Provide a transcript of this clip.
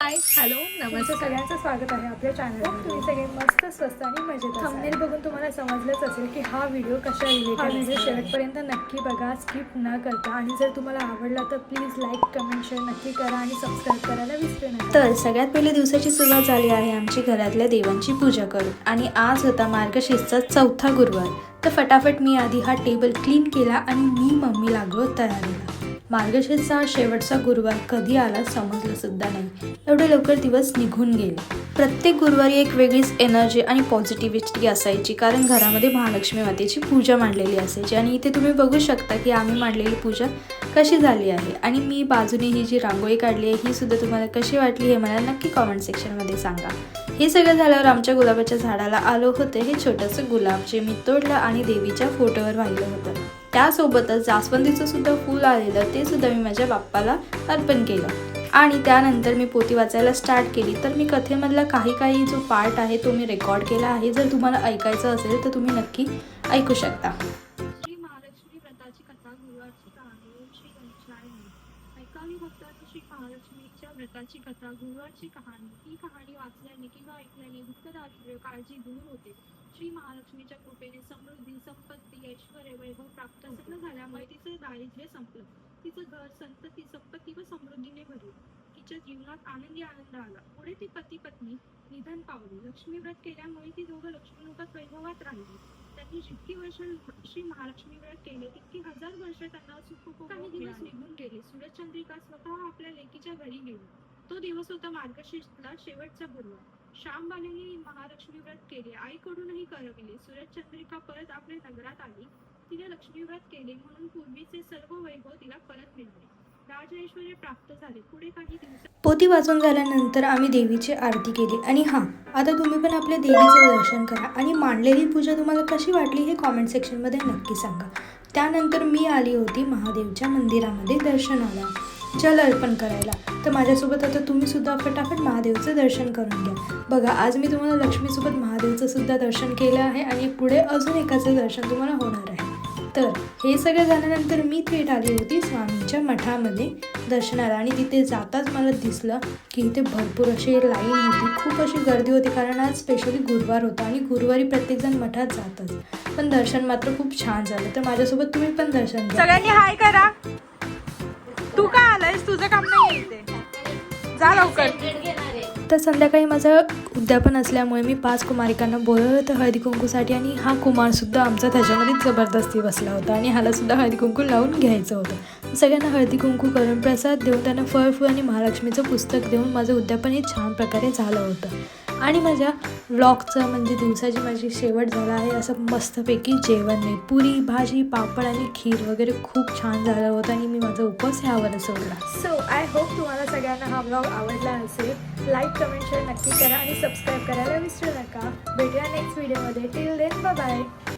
Hi hello तुमचं सगळ्यांचं स्वागत आहे आपल्या चॅनलवर. तुम्ही सगळे मस्त स्वस्त आणि मजेत असाल. थंबनेल बघून तुम्हाला समजलंच असेल की हा व्हिडिओ कशा रिलेटेड शेवटपर्यंत नक्की बघा, स्किप न करता. आणि जर तुम्हाला आवडला तर प्लीज लाईक कमेंट शेअर नक्की करा आणि सबस्क्राईब करायला विसरू नका. तर सगळ्यात पहिले दिवसाची सुरुवात झाली आहे आमची घरातल्या देवांची पूजा करून. आणि आज होता मार्गशीर्षचा चौथा गुरुवार. तर फटाफट मी आधी हा टेबल क्लीन केला आणि मी मम्मी लागलो तयारीला. मार्गशीर्षचा शेवटचा गुरुवार कधी आला समजलं सुद्धा नाही, एवढे लवकर दिवस निघून गेले. प्रत्येक गुरुवारी एक वेगळीच एनर्जी आणि पॉझिटिव्हिटी असायची, कारण घरामध्ये महालक्ष्मी मातेची पूजा मांडलेली असायची. आणि इथे तुम्ही बघू शकता की आम्ही मांडलेली पूजा कशी झाली आहे. आणि मी बाजूने ही जी रांगोळी काढली आहे ही सुद्धा तुम्हाला कशी वाटली हे मला नक्की कॉमेंट सेक्शनमध्ये सांगा. हे सगळं झाल्यावर आमच्या गुलाबाच्या झाडाला आलो होते हे छोटंसं गुलाब, जे मी तोडलं आणि देवीच्या फोटोवर वाहिलं होतं. त्यासोबतच जास्वंदीचं सुद्धा फूल आलेलं ते सुद्धा मी माझ्या बाप्पाला अर्पण केलं. आणि त्यानंतर मी पोथी वाचायला स्टार्ट केली. तर मी कथेमधला काही जो पार्ट आहे तो मी रेकॉर्ड केला आहे. जर तुम्हाला ऐकायचं असेल तर तुम्ही नक्की ऐकू शकता. श्री महालक्ष्मी व्रताची कथा, गुरुवारची कहाणी. श्री गणेशाय ऐकावी भक्तांनो श्री महालक्ष्मीच्या व्रताची कथा, गुरुवारची कहाणी. ही कहाणी वाचल्याने किंवा ऐकल्याने दुःख, दारिद्र्य, काळजी दूर होते. श्री महालक्ष्मीच्या कृपेने समृद्धी, संपत्ती, ऐश्वर्य, वैभव प्राप्त झाल्यामुळे तिचं दारिद्र्य संपलं. तिचं घर संपत्ती व समृद्धीने भरलं. तिच्या जीवनात आनंद आला. पुढे ती पती पत्नी निधन पावली. लक्ष्मी व्रत केल्यामुळे ती दोघं लक्ष्मी लोकात वैभवात राहिली. त्यांनी जितकी वर्ष श्री महालक्ष्मी व्रत केले तितकी 1000 वर्ष त्यांना सुख. काही दिवस निघून गेले. सूरजचंद्रिका स्वतः आपल्या लेकीच्या घरी गेली. तो दिवस होता मार्गशीर्षला शेवटचा गुरुवार. श्यामबालेने महालक्ष्मी व्रत केले, आईकडूनही करविले. सूरजचंद्रिका परत आपल्या नगरात आली. तिने लक्ष्मी व्रत केले म्हणून पूर्वीचे सर्व वैभव तिला परत मिळाले. राज ऐश्वर्य प्राप्त झाले. पुढे काही दिवसात पोथी वाचून झाल्यानंतर आम्ही देवीची आरती केली. आणि आता तुम्ही पण आपल्या देवीचं दर्शन करा. आणि मांडलेली पूजा तुम्हाला कशी वाटली हे कॉमेंट सेक्शनमध्ये नक्की सांगा. त्यानंतर मी आली होती महादेवच्या मंदिरामध्ये दर्शनाला, जल अर्पण करायला. तर माझ्यासोबत आता तुम्ही सुद्धा फटाफट महादेवचं दर्शन करून घ्या. बघा, आज मी तुम्हाला लक्ष्मीसोबत महादेवचं सुद्धा दर्शन केलं आहे आणि पुढे अजून एकाचं दर्शन तुम्हाला होणार आहे. तर हे सगळं झाल्यानंतर मी थेट आली होती स्वामींच्या मठामध्ये दर्शनाला. आणि तिथे जाताच मला दिसलं की इथे भरपूर अशी लाईन होती, खूप अशी गर्दी होती, कारण आज स्पेशली गुरुवार होता आणि गुरुवारी प्रत्येकजण मठात जातच. पण दर्शन मात्र खूप छान झालं. तर माझ्यासोबत तुम्ही पण दर्शन घ्या. सगळ्यांनी हाय करा. तू का आलायस? तुझं काम नाही इथे, जा लवकर. तर संध्याकाळी माझं उद्यापन असल्यामुळे मी 5 कुमारिकांना बोलवलं होतं हळदी कुंकूसाठी. आणि हा कुमारसुद्धा आमचा त्याच्यामध्ये जबरदस्ती बसला होता आणि ह्यालासुद्धा हळदी कुंकू लावून घ्यायचं होतं. सगळ्यांना हळदी कुंकू करून प्रसाद देऊन त्यांना फळ आणि महालक्ष्मीचं पुस्तक देऊन माझं उद्यापन हे छान प्रकारे झालं होतं. आणि माझ्या व्लॉगचं म्हणजे दिवसाची माझी शेवट झाला आहे असं मस्तपैकी जेवण नाही, पुरी भाजी पापड आणि खीर वगैरे खूप छान झालं होतं. आणि मी माझा उपवास ह्यावर सोडला. सो आय होप तुम्हाला सगळ्यांना हा व्लॉग आवडला असेल. लाईक कमेंट शेअर नक्की करा आणि सबस्क्राईब करायला विसरू नका. भेटूया नेक्स्ट व्हिडिओमध्ये. Till then bye bye.